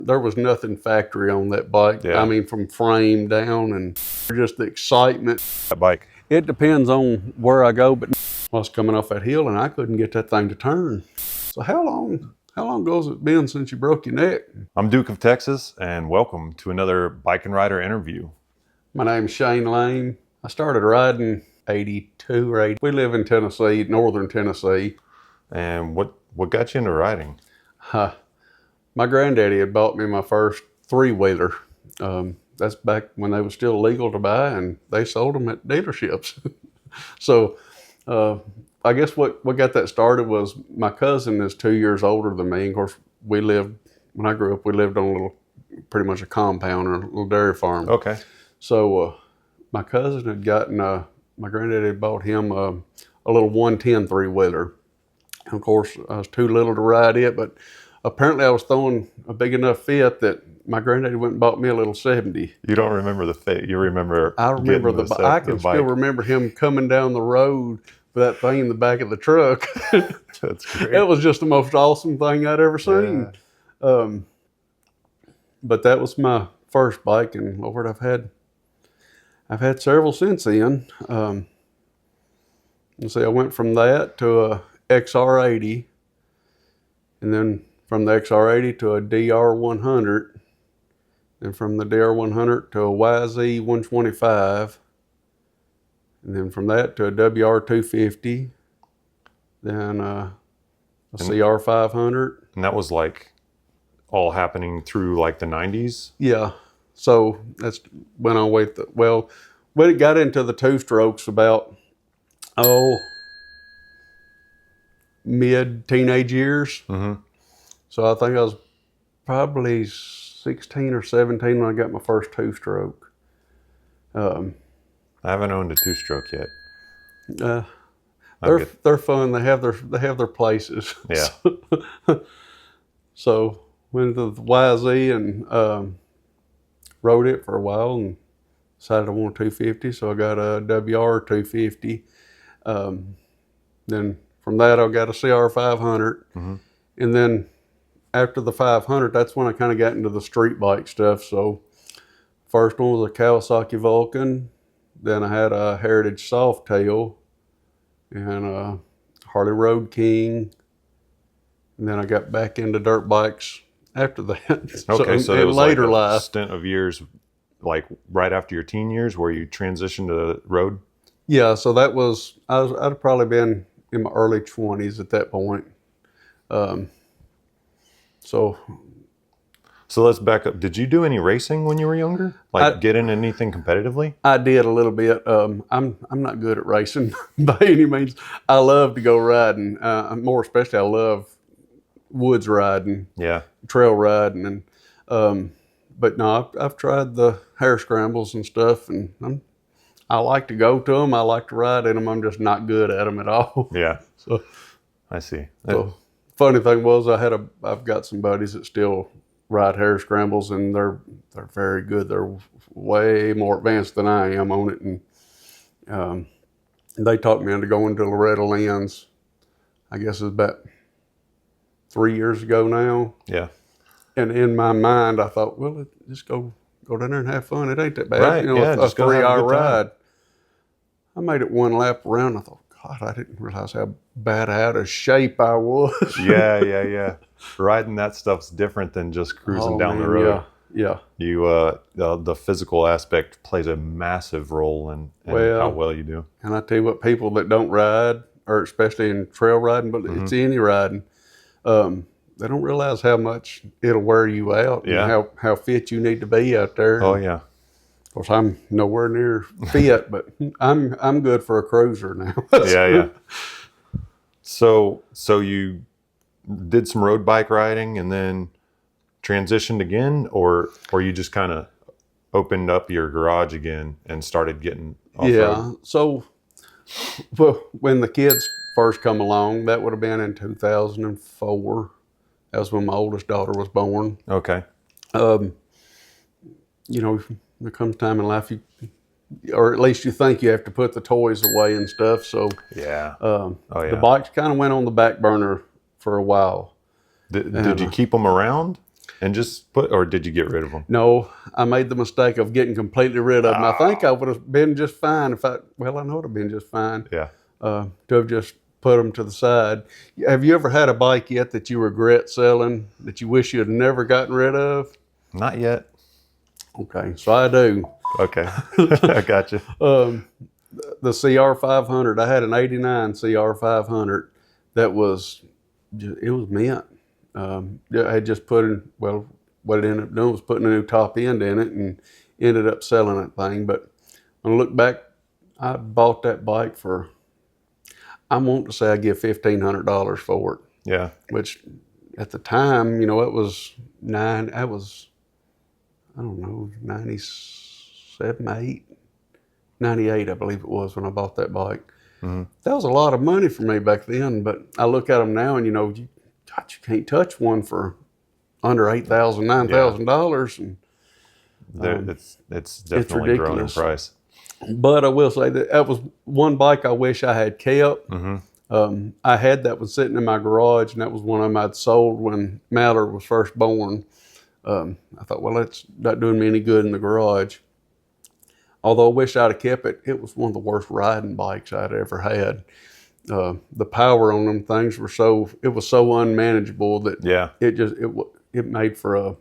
There was nothing factory on that bike. Yeah. I mean, from frame down and just the excitement. That bike. It depends on where I go, but I was coming off that hill and I couldn't get that thing to turn. So how long ago has it been since you broke your neck? I'm Duke of Texas, and welcome to another Bike and Rider interview. My name's Shane Lane. I started riding 82 or 80. We live in Tennessee, northern Tennessee. And what got you into riding? My granddaddy had bought me my first three-wheeler. That's back when they were still legal to buy, and they sold them at dealerships. So I guess what got that started was my cousin is 2 years older than me. Of course, when I grew up, we lived on pretty much a compound or a little dairy farm. Okay. So my cousin had gotten, my granddaddy had bought him a little 110 three-wheeler. And of course, I was too little to ride it, but apparently I was throwing a big enough fit that my granddaddy went and bought me a little 70. You don't remember the fit. You remember. I remember I can still remember him coming down the road with that thing in the back of the truck. That's great. It was just the most awesome thing I'd ever seen. Yeah. But that was my first bike, and Lord, I've had several since then. I went from that to a XR650, and then from the XR650 to a DR100, and from the DR100 to a YZ125, and then from that to a WR250, then a CR500. And that was like all happening through like the 90s? Yeah. So that's went on with when it got into the two strokes about, mid-teenage years. Mm-hmm. So I think I was probably 16 or 17 when I got my first two-stroke. I haven't owned a two-stroke yet. They're fun. They have their places. Yeah. So went to the YZ and rode it for a while and decided I wanted a 250. So I got a WR250. Then from that I got a CR500. Mm-hmm. And then after the 500, that's when I kind of got into the street bike stuff. So first one was a Kawasaki Vulcan. Then I had a Heritage Softail and a Harley Road King. And then I got back into dirt bikes after that. Okay, so it was later like a life. stint of years, like right after your teen years where you transitioned to the road? Yeah, so that was, I'd probably been in my early 20s at that point. So let's back up. Did you do any racing when you were younger? Get in anything competitively? I did a little bit. I'm not good at racing by any means. I love to go riding. More especially, I love woods riding. Yeah. Trail riding, and but no, I've tried the hare scrambles and stuff, and I like to go to them. I like to ride in them. I'm just not good at them at all. Yeah. So I see. So funny thing was, I've got some buddies that still ride hare scrambles, and they're very good. They're way more advanced than I am on it, and they talked me into going to Loretta Lynn's. I guess it's about 3 years ago now. Yeah. And in my mind, I thought, well, just go down there and have fun. It ain't that bad. Right. A just 3-hour ride. I made it one lap around. I thought, God, I didn't realize how bad out of shape I was. Yeah. Riding that stuff's different than just cruising down the road. Yeah. You the physical aspect plays a massive role in how well you do. And I tell you what, people that don't ride, or especially in trail riding, but it's any riding, they don't realize how much it'll wear you out. Yeah. And how fit you need to be out there. Oh yeah. Of course, I'm nowhere near fit, but I'm good for a cruiser now. Yeah. So you did some road bike riding and then transitioned again, or you just kind of opened up your garage again and started getting off-road? Yeah. So when the kids first come along, that would have been in 2004. That was when my oldest daughter was born. Okay. There comes a time in life or at least you think you have to put the toys away and stuff. So yeah. The bikes kind of went on the back burner for a while. Did you keep them around? And just put, or did you get rid of them? No, I made the mistake of getting completely rid of them. I think I would have been just fine if I know it would have been just fine Yeah. to have just put them to the side. Have you ever had a bike yet that you regret selling, that you wish you had never gotten rid of? Not yet. Okay, so I do. Okay. I got you. The CR500, I had an 89 CR500 that was, it was mint. I had just put in, well, what it ended up doing was putting a new top end in it and ended up selling that thing. But when I look back, I bought that bike for, I want to say I give $1,500 for it. Yeah. Which at the time, it was I don't know, 97, 8, 98, I believe it was when I bought that bike. Mm-hmm. That was a lot of money for me back then, but I look at them now and, you can't touch one for under $8,000, $9,000. And it's definitely grown in price. But I will say that was one bike I wish I had kept. Mm-hmm. I had that one sitting in my garage, and that was one of them I'd sold when Mallard was first born. I thought, well, that's not doing me any good in the garage. Although I wish I'd have kept it, it was one of the worst riding bikes I'd ever had. The power on them things was so unmanageable that it made for an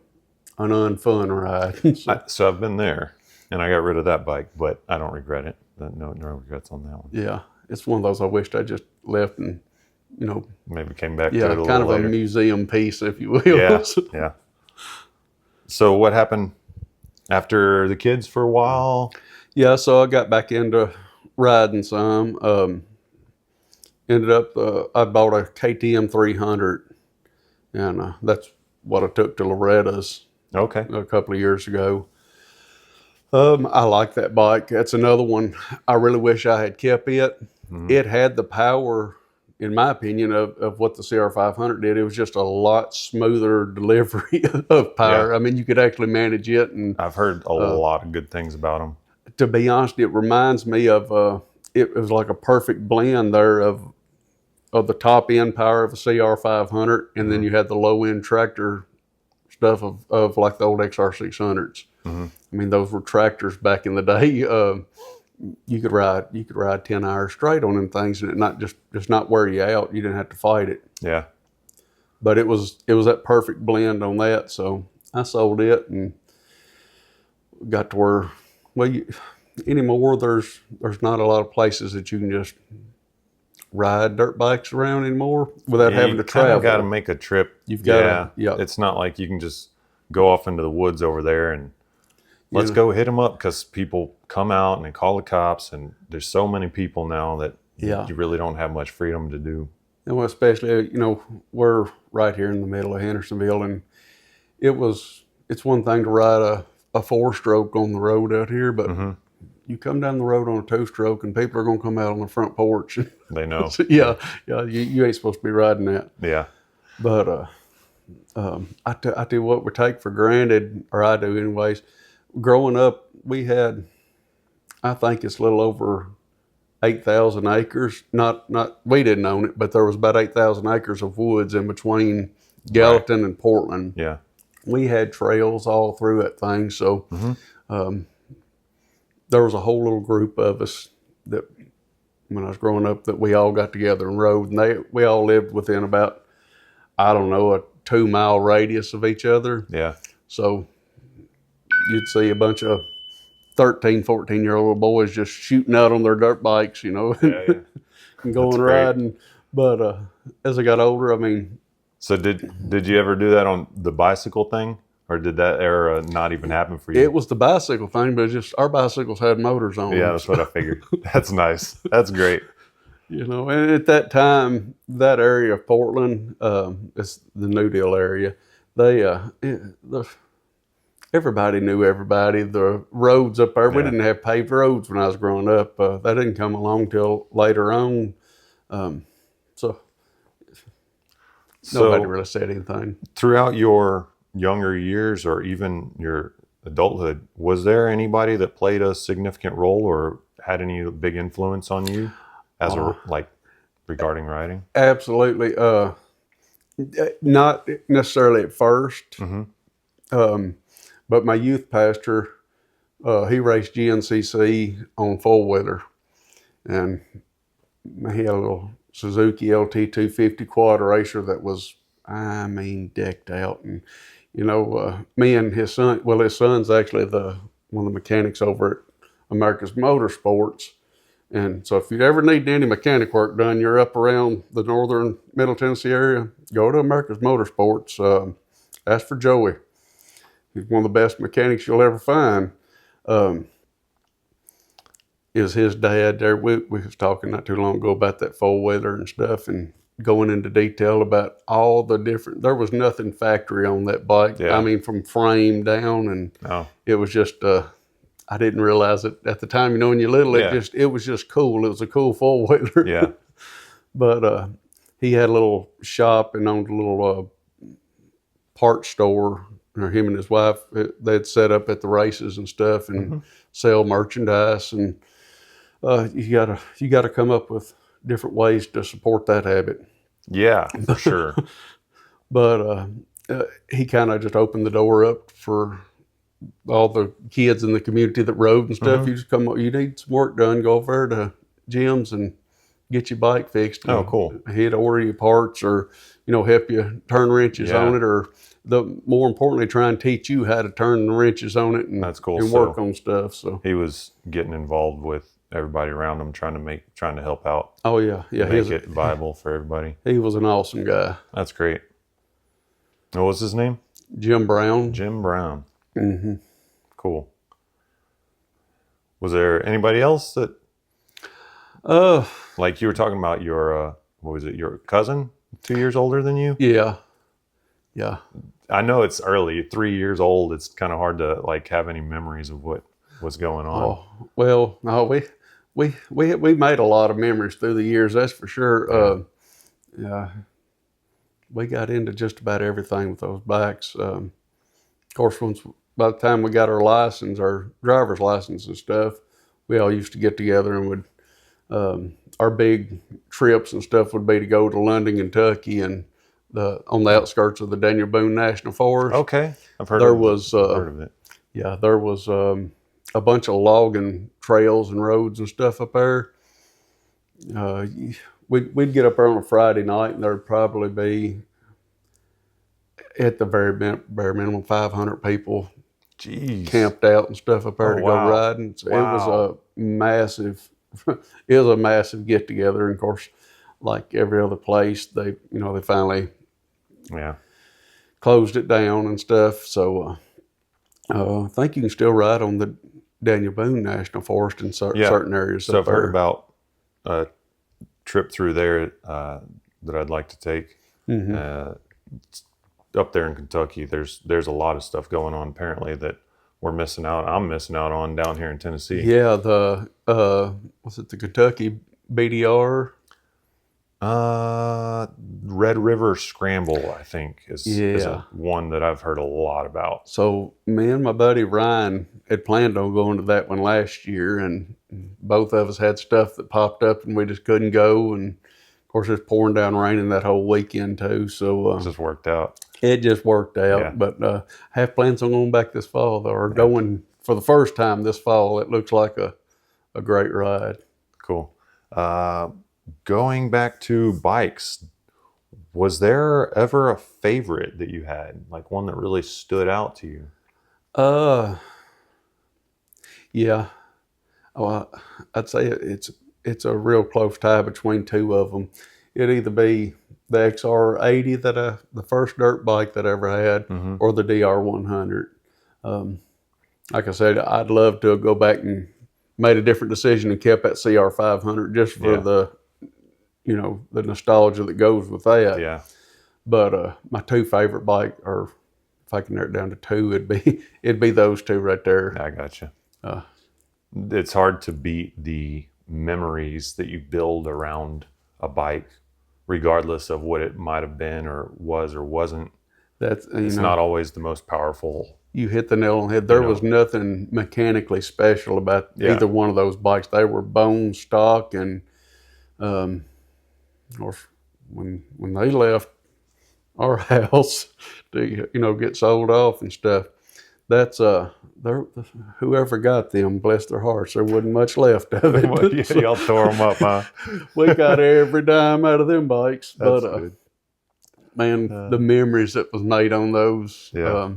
unfun ride. So I've been there, and I got rid of that bike, but I don't regret it. No regrets on that one. Yeah, it's one of those I wished I just left and maybe came back to it a little kind of later. a museum piece, if you will. Yeah, yeah. So what happened after the kids for a while? Yeah, so I got back into riding some. Ended up, I bought a KTM 300, and that's what I took to Loretta's Okay. a couple of years ago. I like that bike. That's another one I really wish I had kept it. Mm-hmm. It had the power, in my opinion, of what the CR500 did. It was just a lot smoother delivery of power. Yeah. I mean, you could actually manage it. And I've heard a lot of good things about them. to be honest, it reminds me of, it was like a perfect blend there of the top end power of a CR500, and then you had the low end tractor stuff of like the old XR600s. Mm-hmm. I mean, those were tractors back in the day. You could ride 10 hours straight on them things, and it not just not wear you out. You didn't have to fight it. Yeah. But it was that perfect blend on that. So I sold it and got to where, well, anymore there's not a lot of places that you can just ride dirt bikes around anymore without having to travel. You've got to make a trip. You've got to, yeah. It's not like you can just go off into the woods over there and let's go hit them up, because people come out and they call the cops, and there's so many people now that you really don't have much freedom to do. And well, especially, we're right here in the middle of Hendersonville, and it's one thing to ride a 4-stroke on the road out here, but you come down the road on a 2-stroke and people are going to come out on the front porch. They know. yeah, you ain't supposed to be riding that. Yeah. But I tell you what, we take for granted, or I do anyways. Growing up, we had, I think it's a little over 8,000 acres. Not we didn't own it, but there was about 8,000 acres of woods in between Gallatin and Portland. Yeah. We had trails all through that thing. So there was a whole little group of us that, when I was growing up, that we all got together and rode. And we all lived within about, I don't know, a 2-mile radius of each other. Yeah. So you'd see a bunch of 13, 14-year-old boys just shooting out on their dirt bikes, Yeah. and going riding. But as I got older, I mean. So did you ever do that on the bicycle thing? Or did that era not even happen for you? It was the bicycle thing, but just our bicycles had motors on them. Yeah, that's what I figured. That's nice. That's great. And at that time, that area of Portland, it's the New Deal area, everybody knew everybody. The roads up there, we didn't have paved roads when I was growing up. That didn't come along till later on. So nobody really said anything. Throughout your younger years, or even your adulthood, was there anybody that played a significant role or had any big influence on you as regarding riding? Absolutely. Not necessarily at first, But my youth pastor, he raced GNCC on four-wheeler, and he had a little Suzuki LT 250 quad racer that was, I mean, decked out. And, me and his son, well, his son's actually one of the mechanics over at America's Motorsports. And so if you ever need any mechanic work done, you're up around the northern Middle Tennessee area, go to America's Motorsports. Ask for Joey. He's one of the best mechanics you'll ever find. Is his dad there? We was talking not too long ago about that four-wheeler and stuff, and going into detail about all the different. There was nothing factory on that bike. Yeah. I mean, from frame down, and it was just. I didn't realize it at the time. When you're little, it was just cool. It was a cool four-wheeler. Yeah. But he had a little shop and owned a little parts store. Him and his wife, they'd set up at the races and stuff and sell merchandise. And you gotta come up with different ways to support that habit. Yeah, for sure. But he kind of just opened the door up for all the kids in the community that rode and stuff. You just come up, you need some work done, go over to Jim's and get your bike fixed. Oh, cool. He'd order you parts, or help you turn wrenches on it, or more importantly, try and teach you how to turn the wrenches on it and, that's cool. and work on stuff. So he was getting involved with everybody around him, trying to help out. Oh yeah, make it viable for everybody. He was an awesome guy. That's great. What was his name? Jim Brown. Jim Brown. Mm-hmm. Cool. Was there anybody else that? Like you were talking about your what was it? Your cousin, 2 years older than you? Yeah. Yeah. I know it's early, 3 years old. It's kind of hard to have any memories of what was going on. Oh, well, no, we made a lot of memories through the years. That's for sure. Yeah. We got into just about everything with those bikes. Of course, by the time we got our license, our driver's license and stuff, we all used to get together and would, our big trips and stuff would be to go to London, Kentucky, and on the outskirts of the Daniel Boone National Forest. Okay, I've heard I've heard of it. Yeah, there was a bunch of logging trails and roads and stuff up there. We'd get up there on a Friday night, and there'd probably be, at the bare minimum, 500 people camped out and stuff up there to go riding. So it was a massive, get together. And of course, like every other place, they finally closed it down and stuff. So I think you can still ride on the Daniel Boone National Forest in certain areas. So I've heard about a trip through there that I'd like to take. Up there in Kentucky, there's a lot of stuff going on apparently that we're missing out. I'm missing out on down here in Tennessee. Yeah, was it the Kentucky BDR? Red River Scramble, I think, is one that I've heard a lot about. So me and my buddy Ryan had planned on going to that one last year, and both of us had stuff that popped up and we just couldn't go. And of course, it's pouring down raining that whole weekend too. So it just worked out. It just worked out. But I have plans on going back this fall, though, or going for the first time this fall. It looks like a great ride. Cool. Going back to bikes, was there ever a favorite that you had, like one that really stood out to you? Yeah. Well, I'd say it's a real close tie between two of them. It'd either be the XR650 the first dirt bike that I ever had, or the DR100. Like I said, I'd love to go back and made a different decision and kept that CR500 just for the nostalgia that goes with that. Yeah. But my two favorite bike, or if I can narrow it down to two, it'd be those two right there. I gotcha. It's hard to beat the memories that you build around a bike, regardless of what it might have been or was or wasn't. It's not always the most powerful. You hit the nail on the head. There was nothing mechanically special about either one of those bikes. They were bone stock, and of course, when they left our house to get sold off and stuff. That's whoever got them, bless their hearts, there wasn't much left of it. Well, yeah, y'all tore them up, huh? We got every dime out of them bikes. That's But good. man, the memories that was made on those. Yeah.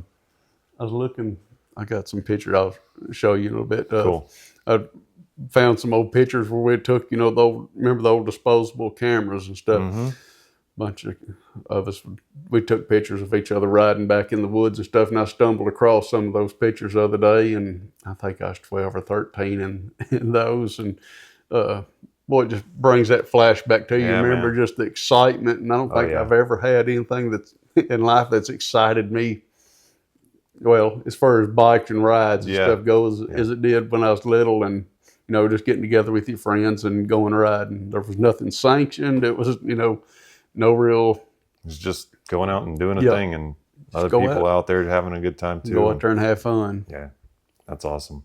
I was looking. I got some pictures. I'll show you in a little bit. Cool. I found some old pictures where we took, remember the old disposable cameras and stuff. Mm-hmm. Bunch of us, we took pictures of each other riding back in the woods and stuff. And I stumbled across some of those pictures the other day, and I think I was 12 or 13 in those. And boy, it just brings that flashback to you. Yeah, Remember man. just the excitement. And I don't think yeah. I've ever had anything that's in life that's excited me. Well, as far as bikes and rides and stuff goes, as it did when I was little, and just getting together with your friends and going riding. There was nothing sanctioned. It was no real. It's just going out and doing a thing, and other go people out there having a good time too. Go out there and have fun. Yeah, that's awesome.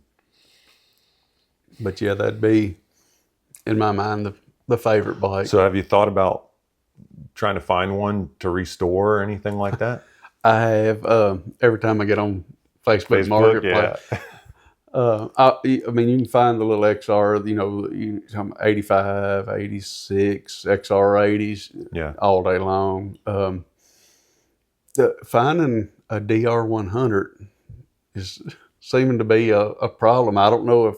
But yeah, that'd be, in my mind, the favorite bike. So have you thought about trying to find one to restore or anything like that? I have, every time I get on Facebook Marketplace. Yeah. I mean, you can find the little XR, 85, 86, XR80s all day long. Finding a DR100 is seeming to be a problem. I don't know if,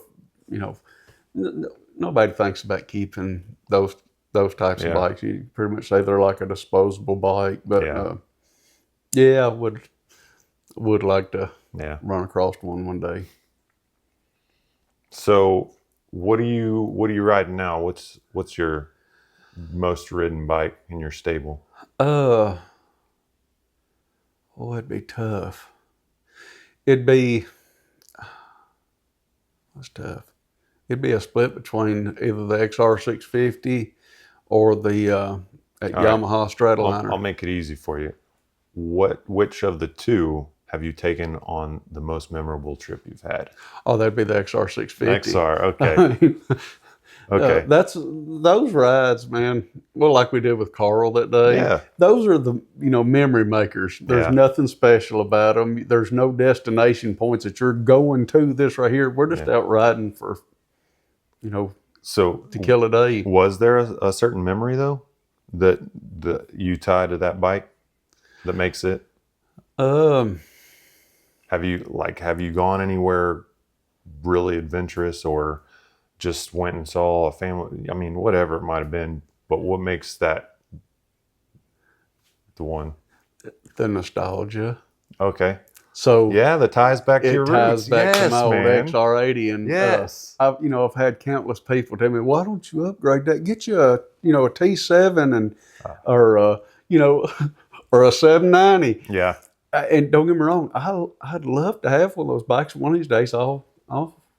nobody thinks about keeping those types of bikes. You pretty much say they're like a disposable bike. But I would like to run across one day. So what are you riding now? What's your most ridden bike in your stable? It'd be tough. It'd be It'd be a split between either the XR650 or the Yamaha Stradaliner. I'll make it easy for you. Which of the two have you taken on the most memorable trip you've had? Oh, that'd be the XR650. XR, okay. Okay. That's those rides, man. Well, like we did with Carl that day. Yeah. Those are the memory makers. There's nothing special about them. There's no destination points that you're going to. This right here, we're just out riding for, so to kill a day. Was there a certain memory though that you tie to that bike that makes it? Have you gone anywhere really adventurous, or just went and saw a family? I mean, whatever it might have been, but what makes that the one? The nostalgia. Okay. So that ties back to your roots. It ties back to my old XR80, and yes, I've had countless people tell me, "Why don't you upgrade that? Get you a a T7 and or or a 790." Yeah. And don't get me wrong, I'd love to have one of those bikes. One of these days, I'll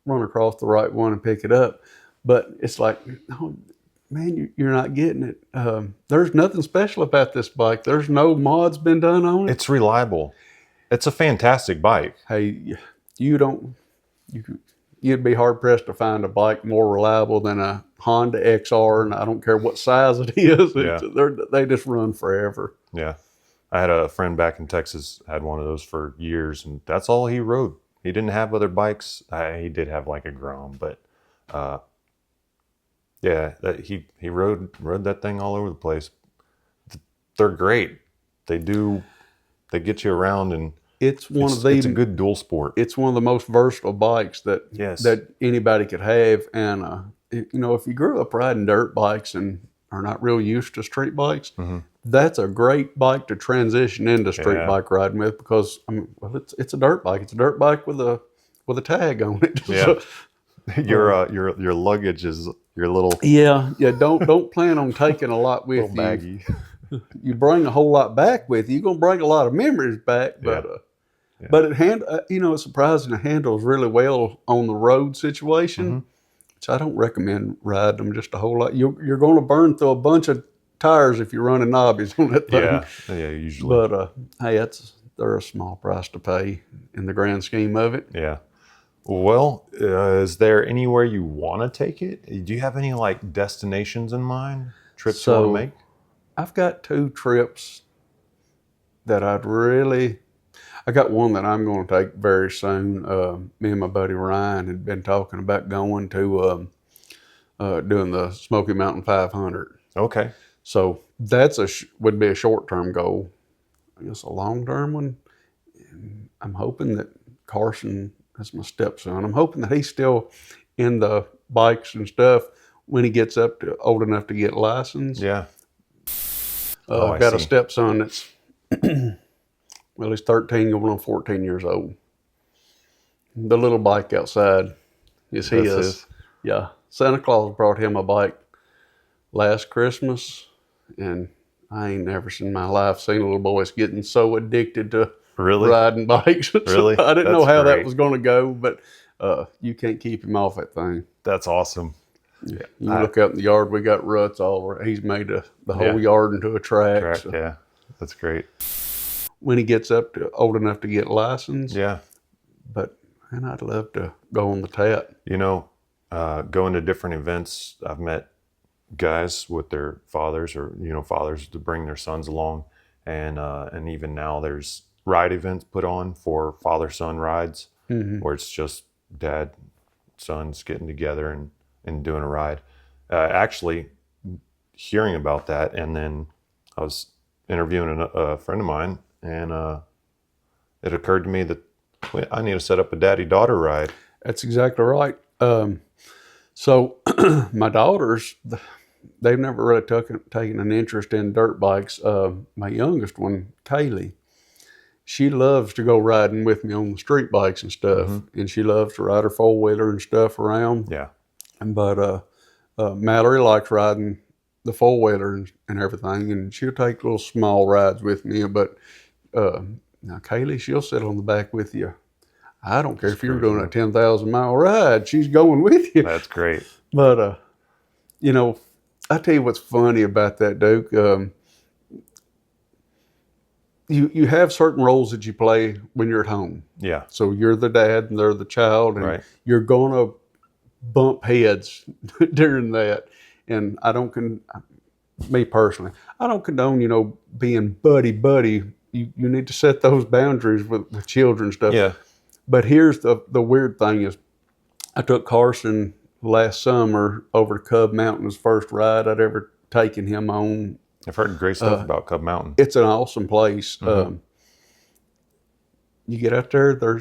run across the right one and pick it up. But it's like, oh, man, you're not getting it. There's nothing special about this bike. There's no mods been done on it. It's reliable. It's a fantastic bike. Hey, you'd be hard pressed to find a bike more reliable than a Honda XR, and I don't care what size it is. They just run forever. Yeah. I had a friend back in Texas, had one of those for years, and that's all he rode. He didn't have other bikes. He did have like a Grom, but he rode that thing all over the place. They're great. They get you around, and it's a good dual sport. It's one of the most versatile bikes that anybody could have. And if you grew up riding dirt bikes and are not real used to street bikes, that's a great bike to transition into street bike riding with, because it's a dirt bike. It's a dirt bike with a tag on it. Yeah. Your luggage is your little Don't plan on taking a lot with you. Baggy. You bring a whole lot back with you. You're gonna bring a lot of memories back, but but it's surprising it handles really well on the road situation. Which I don't recommend riding them just a whole lot. You're going to burn through a bunch of tires if you're running knobbies on that thing. Yeah, usually. But hey, they're a small price to pay in the grand scheme of it. Yeah. Well, is there anywhere you want to take it? Do you have any like destinations in mind? Trips you want to make? I've got 2 trips that I got one that I'm going to take very soon. Me and my buddy Ryan had been talking about going to doing the Smoky Mountain 500. Okay. So that's would be a short-term goal. I guess a long-term one, I'm hoping that Carson, that's my stepson, I'm hoping that he's still in the bikes and stuff when he gets up to old enough to get licensed. Yeah. I've got a stepson that's, well, he's 13 going on 14 years old. The little bike outside is his. Yeah. Santa Claus brought him a bike last Christmas, and I ain't never in my life seen little boys getting so addicted to riding bikes. Really? I didn't know how that was going to go, but you can't keep him off that thing. That's awesome. Yeah. You look out in the yard, we got ruts all over. He's made the whole yard into a track. So. Yeah, that's great. When he gets up to old enough to get licensed. Yeah. But, man, I'd love to go on the tat. You know, going to different events, I've met guys with their fathers, or fathers to bring their sons along, and even now there's ride events put on for father-son rides, where it's just dad, sons getting together and doing a ride. Actually, hearing about that, and then I was interviewing a friend of mine, and it occurred to me that I need to set up a daddy-daughter ride. That's exactly right. So my daughters, they've never really taken an interest in dirt bikes. My youngest one, Kaylee, she loves to go riding with me on the street bikes and stuff, and she loves to ride her four-wheeler and stuff around. Yeah. But Mallory likes riding the four-wheeler and everything, and she'll take little small rides with me. But now Kaylee, she'll sit on the back with you. I don't care if you're doing a 10,000-mile ride, she's going with you. That's great. But, I tell you what's funny about that, Duke. You have certain roles that you play when you're at home. Yeah. So you're the dad and they're the child, and you're going to bump heads during that. And me personally, I don't condone, being buddy. You need to set those boundaries with children and stuff. Yeah. But here's the weird thing is, I took Carson last summer over to Cub Mountain, his first ride I'd ever taken him on. I've heard great stuff about Cub Mountain. It's an awesome place. You get out there,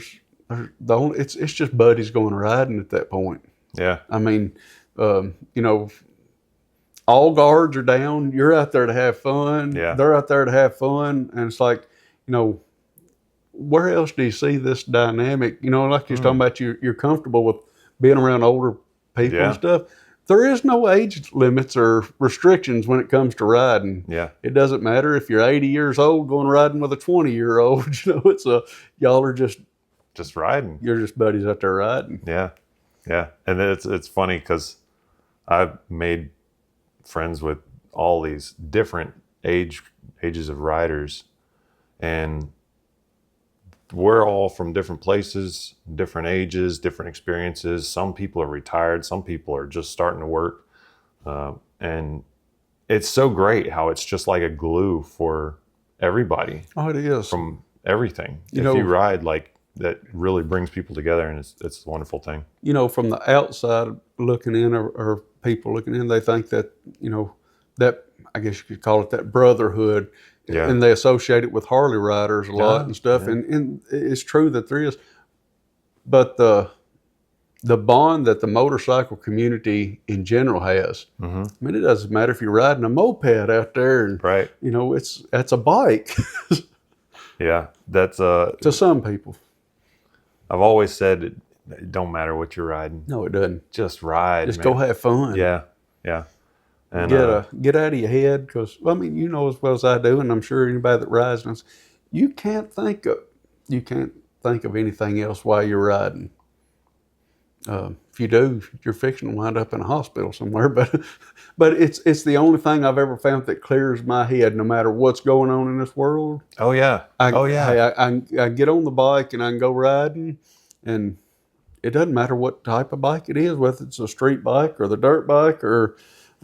it's just buddies going riding at that point. Yeah. I mean, all guards are down. You're out there to have fun. Yeah. They're out there to have fun. And it's like, where else do you see this dynamic? Like you're talking about, you're comfortable with being around older people and stuff. There is no age limits or restrictions when it comes to riding. Yeah. It doesn't matter if you're 80 years old going riding with a 20-year-old. Y'all are just riding. You're just buddies out there riding. Yeah. Yeah. And then it's funny because I've made friends with all these different ages of riders, and we're all from different places, different ages, different experiences. Some people are retired. Some people are just starting to work. And it's so great how it's just like a glue for everybody. Oh, it is. From everything. If you ride, like, that really brings people together, and it's a wonderful thing. From the outside looking in, or people looking in, they think that, that, I guess you could call it that brotherhood. Yeah. And they associate it with Harley riders a lot and stuff. Yeah. And it's true that there is. But the bond that the motorcycle community in general has, I mean, it doesn't matter if you're riding a moped out there and, that's a bike. Yeah. That's to some people. I've always said it don't matter what you're riding. No, it doesn't. Just ride. Just go have fun. Yeah. Yeah. And get out of your head, because as well as I do, and I'm sure anybody that rides knows, you can't think of anything else while you're riding. If you do, you're fixing to wind up in a hospital somewhere. But it's the only thing I've ever found that clears my head, no matter what's going on in this world. Oh yeah. I get on the bike and I can go riding, and it doesn't matter what type of bike it is, whether it's a street bike or the dirt bike or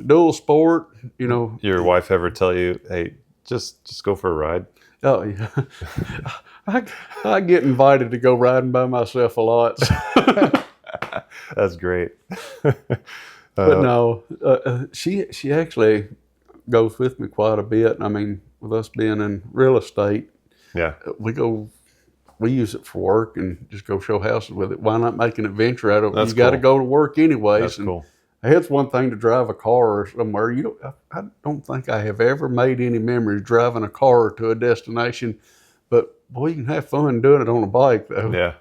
dual sport. Your wife ever tell you, hey, just go for a ride? Oh yeah, I, I get invited to go riding by myself a lot, That's great. but no, she actually goes with me quite a bit. I mean, with us being in real estate, Yeah, we use it for work and just go show houses with it. Why not make an adventure out of it? that's You got to cool. go to work anyways, That's and cool. it's one thing to drive a car somewhere. I don't think I have ever made any memories driving a car to a destination, but boy, you can have fun doing it on a bike though. Yeah.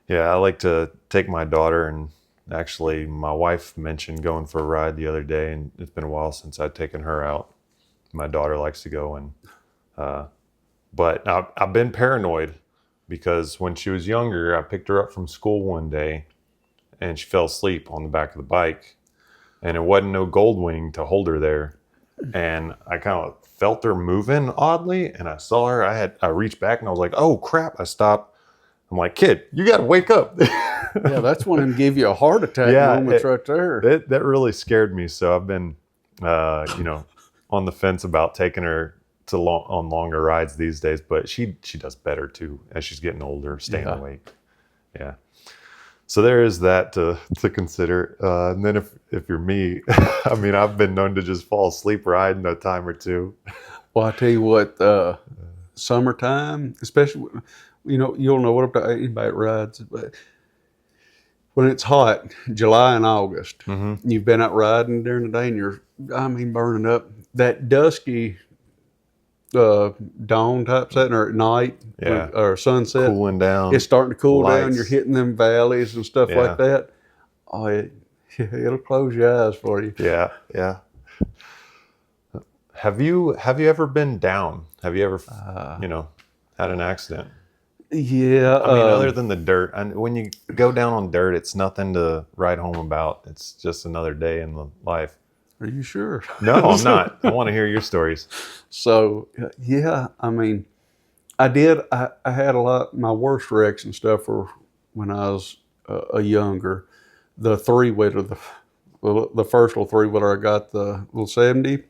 Yeah, I like to take my daughter, and actually my wife mentioned going for a ride the other day, and it's been a while since I've taken her out. My daughter likes to go, and but I've been paranoid because when she was younger, I picked her up from school one day and she fell asleep on the back of the bike, and it wasn't no gold wing to hold her there. And I kind of felt her moving oddly, and I saw her. I reached back and I was like, "Oh crap!" I stopped. I'm like, "Kid, you got to wake up." Yeah, that's one of them give you a heart attack Yeah, moments right there. that really scared me. So I've been, on the fence about taking her on longer rides these days. But she does better too as she's getting older, staying awake. Yeah. So there is that to consider. And then if you're me, I mean, I've been known to just fall asleep riding a time or two. Well, I tell you what, summertime, especially, you'll know what I'm talking. Anybody that rides, but when it's hot, July and August, you've been out riding during the day and burning up. That dusky dawn type setting or at night Yeah. or sunset, Cooling down. it's starting to cool down. Lights. You're hitting them valleys and stuff Yeah. like that. Oh, it'll close your eyes for you. Yeah, yeah. Have you ever been down? Have you ever, had an accident? Yeah. I mean, other than the dirt, and when you go down on dirt, it's nothing to write home about. It's just another day in the life. Are you sure? No, I'm not. I want to hear your stories. So, yeah, I mean, I did. I had a lot. My worst wrecks and stuff were when I was a younger. The three-wheeler, the first little three-wheeler, I got the little 70.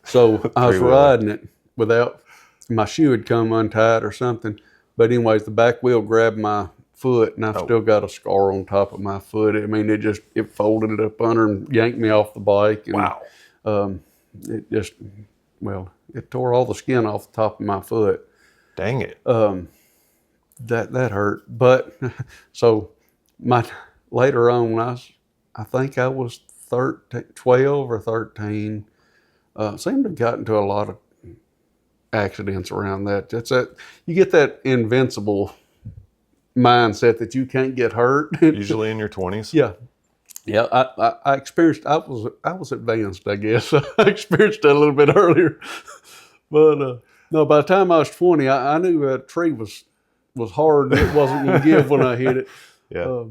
So I was riding it without, my shoe had come untied or something. But anyways, the back wheel grabbed my foot, and I've still got a scar on top of my foot. I mean, it folded it up under and yanked me off the bike. And, Wow. It tore all the skin off the top of my foot. Dang it. That hurt. But so later on, I think I was 12 or 13. Seemed to have gotten into a lot of accidents around that. You get that invincible mindset that you can't get hurt. Usually in your 20s. Yeah. Yeah, I experienced. I was advanced, I guess. I experienced that a little bit earlier, but no. By the time I was 20, I knew a tree was hard and it wasn't going to give when I hit it. Yeah.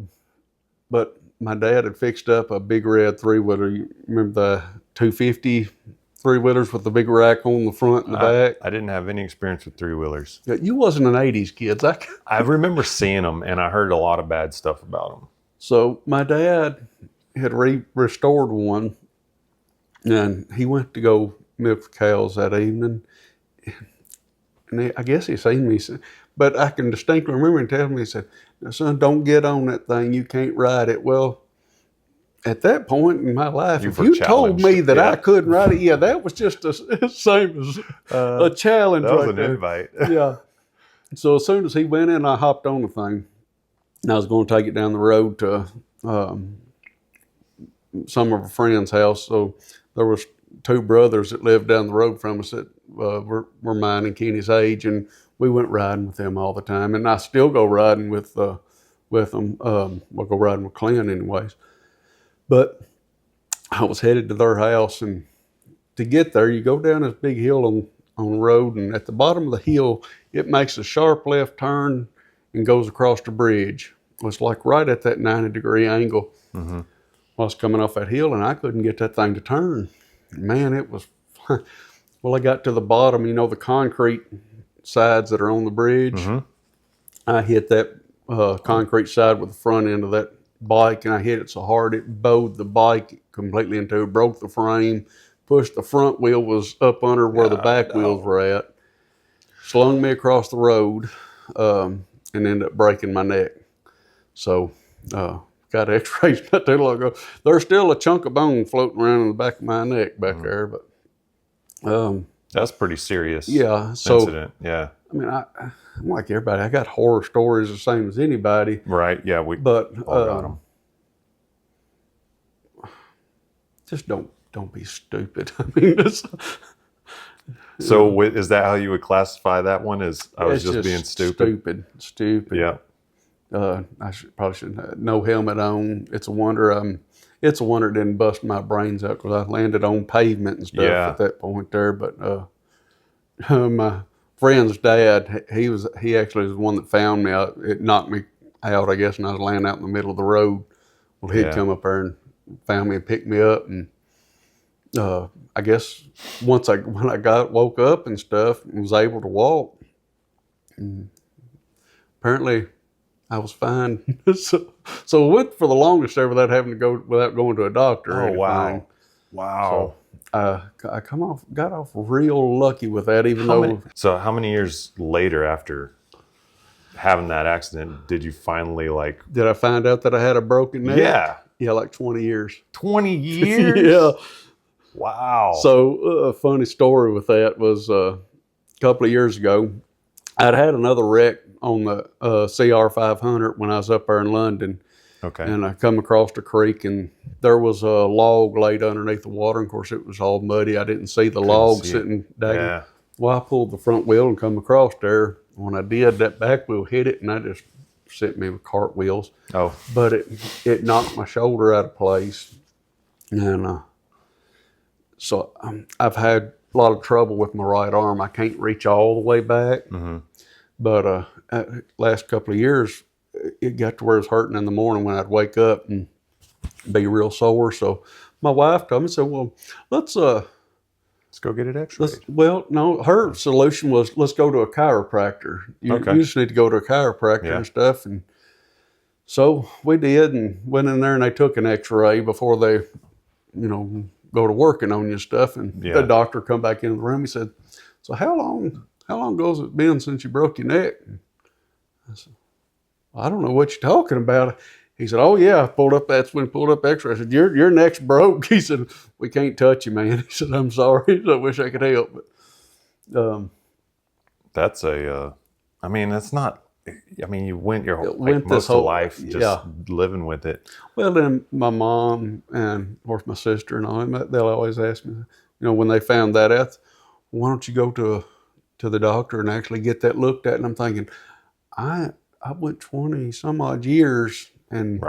But my dad had fixed up a big red three-wheeler. You remember the 250 three-wheelers with the big rack on the front and the back? I didn't have any experience with three-wheelers. Yeah, you wasn't an 80s kid. I remember seeing them, and I heard a lot of bad stuff about them. So my dad had restored one, and he went to go milk the cows that evening. And I guess he seen me, but I can distinctly remember him telling me, he said, "Son, don't get on that thing. You can't ride it." Well, at that point in my life, if you told me that I couldn't ride it, that was just the same as a challenge. That was right an there. invite. Yeah. So as soon as he went in, I hopped on the thing. And I was going to take it down the road to some of a friend's house. So there was two brothers that lived down the road from us that were mine and Kenny's age, and we went riding with them all the time. And I still go riding with them. We'll go riding with Clint anyways. But I was headed to their house, and to get there, you go down this big hill on the road, and at the bottom of the hill, it makes a sharp left turn and goes across the bridge. It's like right at that 90-degree angle. Mm-hmm. I was coming off that hill, and I couldn't get that thing to turn. Man, it was, well, I got to the bottom, the concrete sides that are on the bridge. Mm-hmm. I hit that concrete side with the front end of that bike, and I hit it so hard it bowed the bike completely in two, broke the frame, pushed the front wheel was up under where the back wheels were at. Slung me across the road, and ended up breaking my neck. So, got X-rays not too long ago. There's still a chunk of bone floating around in the back of my neck back there, but that's pretty serious. Yeah. So, incident. Yeah. I mean, I'm like everybody. I got horror stories the same as anybody. Right. Yeah. We But all got them. just don't be stupid. I mean, So is that how you would classify that one? As I was just being stupid? Stupid. Yeah. I probably shouldn't have no helmet on. It's a wonder. It's a wonder it didn't bust my brains out because I landed on pavement and stuff at that point there. But my friend's dad, he actually was the one that found me. It knocked me out, I guess, and I was laying out in the middle of the road. Well, he'd come up there and found me and picked me up, and I guess when I woke up and stuff and was able to walk, and apparently I was fine. so I went for the longest there without going to a doctor or anything. Wow. So I got off real lucky with that, So how many years later after having that accident did you finally Did I find out that I had a broken neck? Yeah. Yeah, like 20 years. 20 years? Yeah. Wow. So a funny story with that was a couple of years ago, I'd had another wreck on the XR650 when I was up there in London. Okay. And I come across the creek, and there was a log laid underneath the water. And of course, it was all muddy. I didn't see the log sitting down. Yeah. Well, I pulled the front wheel and come across there. When I did, that back wheel hit it, and that just sent me with cartwheels. Oh. But it knocked my shoulder out of place. And so I've had a lot of trouble with my right arm. I can't reach all the way back. Mm-hmm. But last couple of years, it got to where it was hurting in the morning when I'd wake up and be real sore. So my wife told me, said, well, let's go get it x-rayed. Well, no, her solution was, let's go to a chiropractor. You just need to go to a chiropractor and stuff. And so we did, and went in there, and they took an x-ray before they, go to working on you and stuff. And the doctor come back into the room. He said, so how long ago has it been since you broke your neck? And I said, I don't know what you're talking about. He said, oh yeah, that's when he pulled up x-ray. I said, your neck's broke. He said, we can't touch you, man. He said, I'm sorry. I wish I could help. But that's that's not, you went most of life just living with it. Well, then my mom and of course my sister and all, they'll always ask me, when they found that out, why don't you go to the doctor and actually get that looked at? And I'm thinking, I went 20 some odd years, and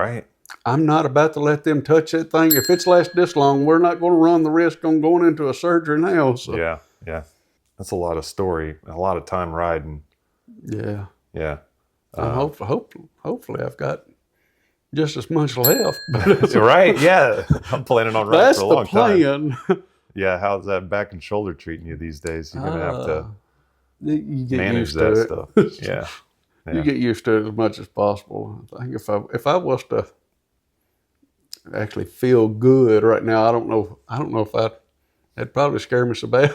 I'm not about to let them touch that thing. If it's lasted this long, we're not going to run the risk on going into a surgery now. So. Yeah. That's a lot of story, a lot of time riding. Yeah. Yeah. Hopefully I've got just as much left. Right, yeah. I'm planning on riding for a long time. That's the plan. Yeah, how's that back and shoulder treating you these days? You're going to have to you get manage used that to stuff. it. Yeah. You get used to it as much as possible. I think if I was to actually feel good right now, I don't know if that'd probably scare me so bad.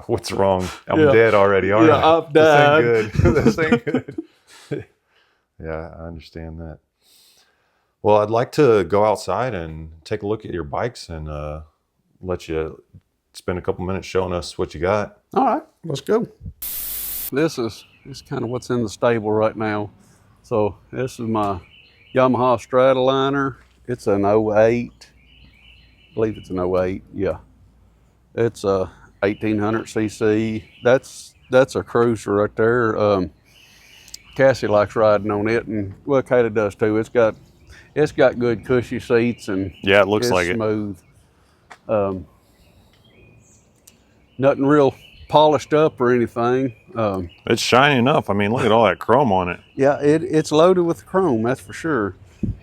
What's wrong? I'm dead already, aren't I? Yeah, I've died. This ain't good. Yeah, I understand that. Well, I'd like to go outside and take a look at your bikes and let you spend a couple minutes showing us what you got. All right, let's go. This is kind of what's in the stable right now. So this is my Yamaha Stratoliner. It's an 08. I believe it's an 08, yeah. It's a 1800 cc. That's a cruiser right there. Cassie likes riding on it, and well, Kayla does too. It's got good cushy seats, and it looks like smooth. Nothing real polished up or anything. It's shiny enough. Look at all that chrome on it. Yeah, it's loaded with chrome, that's for sure.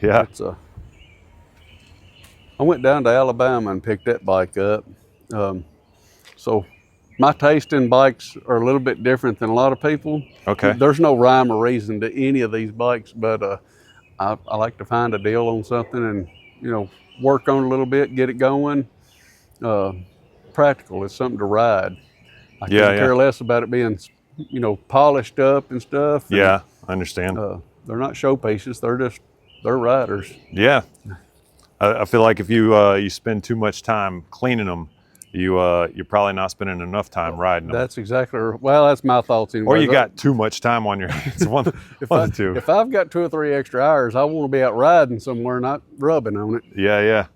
Yeah. I went down to Alabama and picked that bike up. So my taste in bikes are a little bit different than a lot of people. Okay. There's no rhyme or reason to any of these bikes, but I like to find a deal on something and work on it a little bit, get it going. practical. It's something to ride. I Yeah, couldn't care less about it being, you know, polished up and stuff. And, yeah, I understand. they're not showpieces. They're riders. Yeah, I feel like if you you spend too much time cleaning them, you're probably not spending enough time riding them. That's exactly, well, that's my thoughts anyway. Or you got too much time on your hands. One of the two. If I've got 2 or 3 extra hours, I want to be out riding somewhere, not rubbing on it. Yeah, yeah.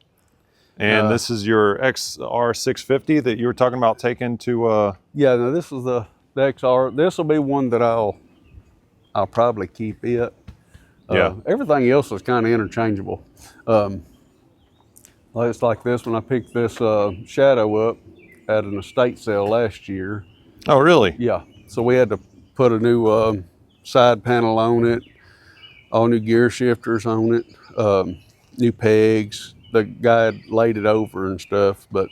And this is your XR650 that you were talking about taking to. Yeah, no, this is the XR. This will be one that I'll probably keep it. Yeah. Everything else is kind of interchangeable. It's like this when I picked this Shadow up at an estate sale last year. Oh, really? Yeah. So we had to put a new side panel on it, all new gear shifters on it, new pegs. The guy had laid it over and stuff, but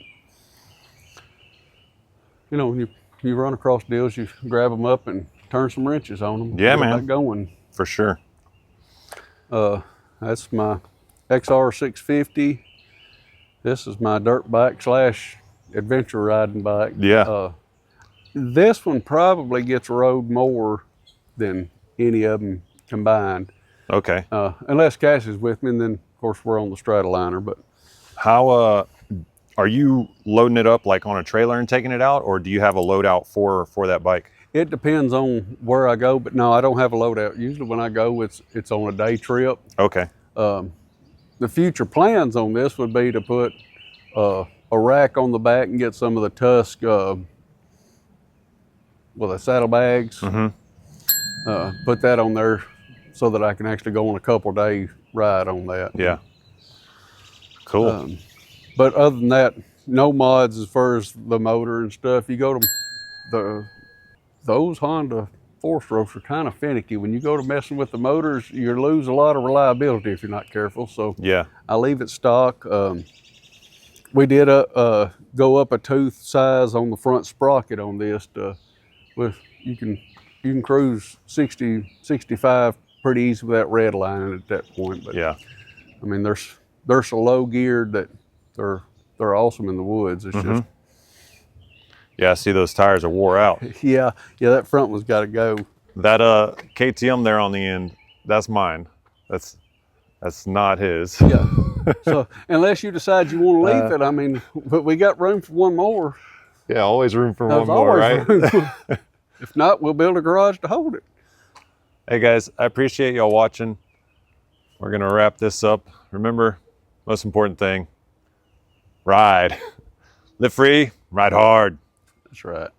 you know, when you run across deals, you grab them up and turn some wrenches on them. Yeah, get man. back going. For sure. That's my XR650. This is my dirt bike / adventure riding bike. Yeah. This one probably gets rode more than any of them combined. Okay. Unless Cassie's with me, and then of course we're on the Stratoliner. But How are you loading it up like on a trailer and taking it out, or do you have a loadout for that bike? it depends on where I go. But no, I don't have a loadout. Usually when I go, it's on a day trip. Okay. The future plans on this would be to put a rack on the back and get some of the tusk the saddlebags. Put that on there so that I can actually go on a couple day ride on that. Yeah. Cool. But other than that, no mods as far as the motor and stuff. You go to those Honda 4-strokes are kind of finicky. When you go to messing with the motors, you lose a lot of reliability if you're not careful. So yeah. I leave it stock. We did go up a tooth size on the front sprocket on this. You can cruise 60, 65 pretty easy without redlining at that point. But Yeah. I mean, they're so low geared that they're awesome in the woods. It's just Yeah. I see those tires are wore out. yeah, that front one's got to go. That KTM there on the end, that's mine. That's not his. Yeah. So unless you decide you want to leave it, I mean, but we got room for one more. Yeah, always room for There's one more, right? always room. If not, we'll build a garage to hold it. Hey guys, I appreciate y'all watching. We're gonna wrap this up. Remember, most important thing, ride. Live free, ride hard. That's right.